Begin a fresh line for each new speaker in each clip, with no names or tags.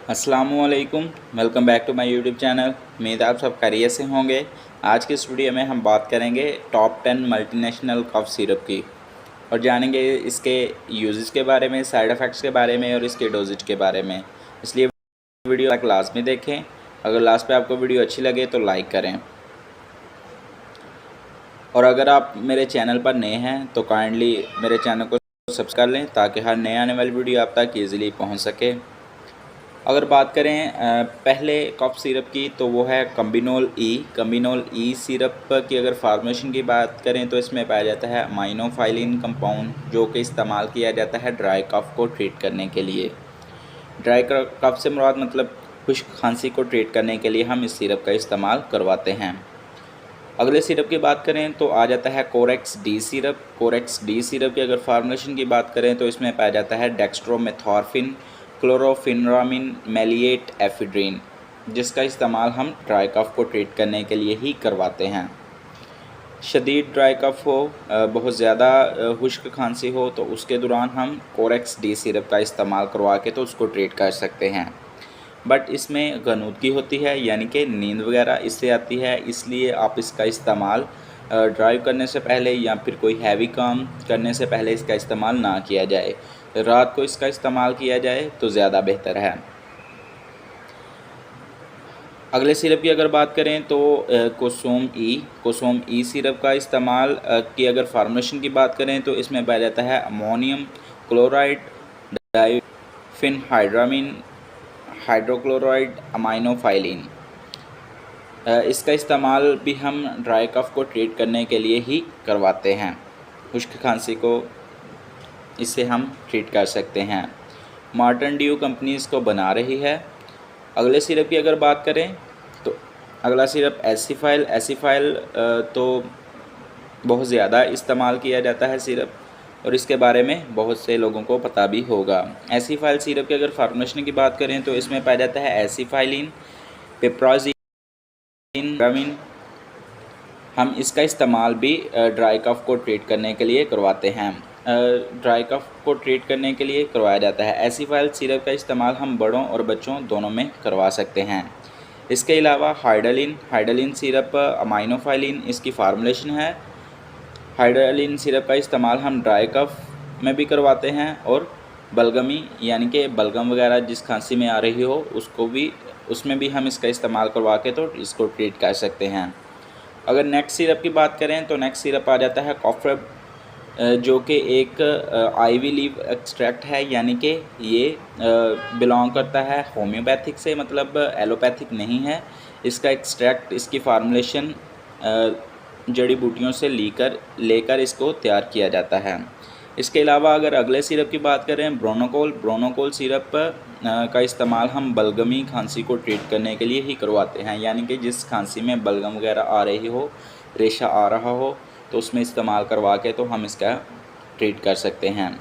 अस्सलामुअलैकुम, welcome back to my YouTube channel. उम्मीद आप सब खैरियत से होंगे। आज के इस वीडियो में हम बात करेंगे टॉप 10 मल्टीनेशनल कफ सिरप की और जानेंगे इसके यूजेस के बारे में, साइड इफ़ेक्ट्स के बारे में और इसके डोजेज के बारे में। इसलिए वीडियो तक लास्ट में देखें। अगर लास्ट पे आपको वीडियो अच्छी लगे तो लाइक करें, और अगर आप मेरे चैनल पर नए हैं तो काइंडली मेरे चैनल को सब्सक्राइब कर लें ताकि हर नए आने वाली वीडियो आप तक ईज़िली पहुँच सके। अगर बात करें पहले कफ सिरप की तो वो है कम्बिनोल ई सिरप की। अगर फार्मेशन की बात करें तो इसमें पाया जाता है अमाइनोफाइलिन कंपाउंड, जो कि इस्तेमाल किया जाता है ड्राई कफ को ट्रीट करने के लिए। ड्राई कफ से मुराद मतलब खुश्क खांसी को ट्रीट करने के लिए हम इस सिरप का इस्तेमाल करवाते हैं। अगले सिरप की बात करें तो आ जाता है Corex D syrup. Corex D syrup की अगर फार्मूलेशन की बात करें तो इसमें पाया जाता है डेक्स्ट्रोमेथॉर्फिन, क्लोरोफिनरामिन, मेलिएट एफिड्रिन, जिसका इस्तेमाल हम ड्राई कफ को ट्रीट करने के लिए ही करवाते हैं। शदीद ड्राई कफ हो, बहुत ज़्यादा खुश्क खांसी हो तो उसके दौरान हम कोरेक्स डी सिरप का इस्तेमाल करवा के तो उसको ट्रीट कर सकते हैं। बट इसमें गनूदगी होती है, यानी कि नींद वगैरह इससे आती है, इसलिए आप इसका इस्तेमाल ड्राइव करने से पहले या फिर कोई हैवी काम करने से पहले इसका इस्तेमाल ना किया जाए। रात को इसका इस्तेमाल किया जाए तो ज़्यादा बेहतर है। अगले सिरप की अगर बात करें तो कोसोम ई सिरप का इस्तेमाल की अगर फार्मूलेशन की बात करें तो इसमें पाया जाता है अमोनियम क्लोराइड, डाइफिनहाइड्रामिन, हाइड्रोक्लोराइड, अमाइनोफाइलिन। इसका इस्तेमाल भी हम ड्राई कफ को ट्रीट करने के लिए ही करवाते हैं। खुश्क खांसी को इससे हम ट्रीट कर सकते हैं। मार्टन ड्यू कंपनी इसको बना रही है। अगले सिरप की अगर बात करें तो अगला सिरप एसिफाइल तो बहुत ज़्यादा इस्तेमाल किया जाता है सिरप, और इसके बारे में बहुत से लोगों को पता भी होगा। एसिफाइल सिरप की अगर फार्मूलेशन की बात करें तो इसमें पाया जाता है एसिफाइलिन, पिप्राजिन। हम इसका इस्तेमाल भी ड्राई कफ को ट्रीट करने के लिए करवाते हैं। ड्राई कफ को ट्रीट करने के लिए करवाया जाता है। एसिफाइल सिरप का इस्तेमाल हम बड़ों और बच्चों दोनों में करवा सकते हैं। इसके अलावा हाइड्रोलिन सिरप अमाइनोफाइलिन इसकी फार्मूलेशन है। हाइड्रोलिन सिरप का इस्तेमाल हम ड्राई कफ में भी करवाते हैं और बलगमी यानी कि बलगम वगैरह जिस खांसी में आ रही हो उसमें भी हम इसका इस्तेमाल करवा के तो इसको ट्रीट कर सकते हैं। अगर नेक्स्ट सिरप की बात करें तो नेक्स्ट सिरप आ जाता है कॉफ्रेब, जो कि एक आईवी लीव एक्सट्रैक्ट है, यानी कि ये बिलोंग करता है होम्योपैथिक से, मतलब एलोपैथिक नहीं है। इसका एक्सट्रैक्ट, इसकी फार्मूलेशन जड़ी बूटियों से लेकर इसको तैयार किया जाता है। इसके अलावा अगर अगले सिरप की बात करें ब्रोनोकोल सिरप का इस्तेमाल हम बलगमी खांसी को ट्रीट करने के लिए ही करवाते हैं, यानी कि जिस खांसी में बलगम वगैरह आ रही हो, रेशा आ रहा हो, तो उसमें इस्तेमाल करवा के तो हम इसका ट्रीट कर सकते हैं।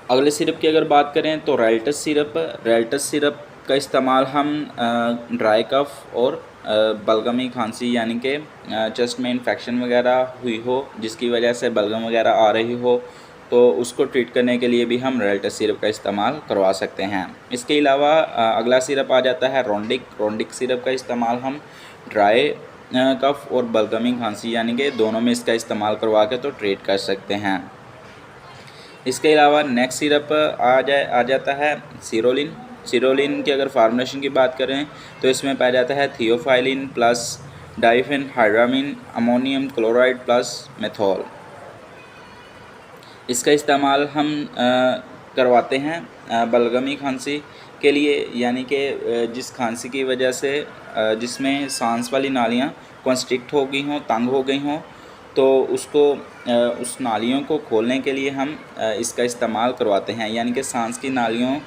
अगले सिरप की अगर बात करें तो रेल्टस सिरप का इस्तेमाल हम ड्राई कफ और बलगमी खांसी यानी कि चेस्ट में इन्फेक्शन वगैरह हुई हो जिसकी वजह से बलगम वगैरह आ रही हो, तो उसको ट्रीट करने के लिए भी हम रेल्टस सिरप का इस्तेमाल करवा सकते हैं। इसके अलावा अगला सिरप आ जाता है रोंडिक सिरप का इस्तेमाल हम ड्राई कफ और बलगमी खांसी यानी कि दोनों में इसका इस्तेमाल करवा के तो ट्रीट कर सकते हैं। इसके अलावा नेक्स्ट सिरप आ जाता है सिरोलिन की अगर फार्मूलेशन की बात करें तो इसमें पाया जाता है theophylline plus diphenhydramine, ammonium chloride plus menthol. इसका इस्तेमाल हम करवाते हैं बलगमी खांसी के लिए, यानी कि जिस खांसी की वजह से जिसमें सांस वाली नालियाँ कॉन्स्ट्रिक्ट हो गई हों, तंग हो गई हों, तो उस नालियों को खोलने के लिए हम इसका इस्तेमाल करवाते हैं। यानी कि सांस की नालियों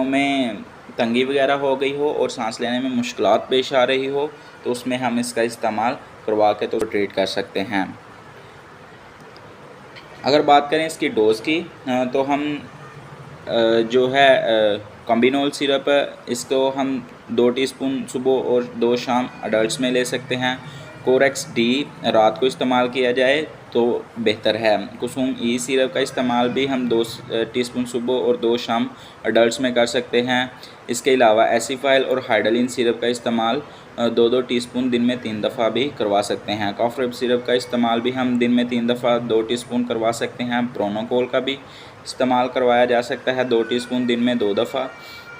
में तंगी वगैरह हो गई हो और सांस लेने में मुश्किलात पेश आ रही हो, तो उसमें हम इसका इस्तेमाल करवा के तो ट्रीट कर सकते हैं। अगर बात करें इसकी डोज़ की तो हम जो है कॉम्बिनोल सिरप इसको हम 2 टीस्पून सुबह और 2 शाम अडल्ट्स में ले सकते हैं। कोरेक्स डी रात को इस्तेमाल किया जाए तो बेहतर है। कुसुम ई सिरप का इस्तेमाल भी हम 2 टीस्पून सुबह और 2 शाम अडल्ट्स में कर सकते हैं। इसके अलावा एसिफाइल और हाइड्रोलिन सिरप का इस्तेमाल 2-2 टीस्पून दिन में 3 दफ़ा भी करवा सकते हैं। कॉफ रेब सिरप का इस्तेमाल भी हम दिन में 3 दफ़ा 2 टीस्पून करवा सकते हैं। प्रोनोकोल का भी इस्तेमाल करवाया जा सकता है 2 टीस्पून दिन में 2 दफ़ा।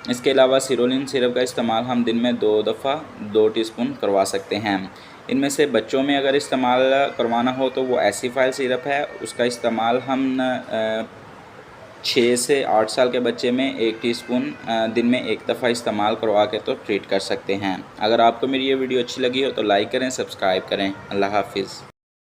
इसके अलावा सिरोलिन सिरप का इस्तेमाल हम दिन में 2 दफ़ा 2 टीस्पून करवा सकते हैं। इनमें से बच्चों में अगर इस्तेमाल करवाना हो तो वो एसिफाइल सिरप है, उसका इस्तेमाल हम 6 से 8 साल के बच्चे में 1 टीस्पून दिन में 1 दफ़ा इस्तेमाल करवा के तो ट्रीट कर सकते हैं। अगर आपको मेरी ये वीडियो अच्छी लगी हो तो लाइक करें, सब्सक्राइब करें। अल्लाह हाफिज़।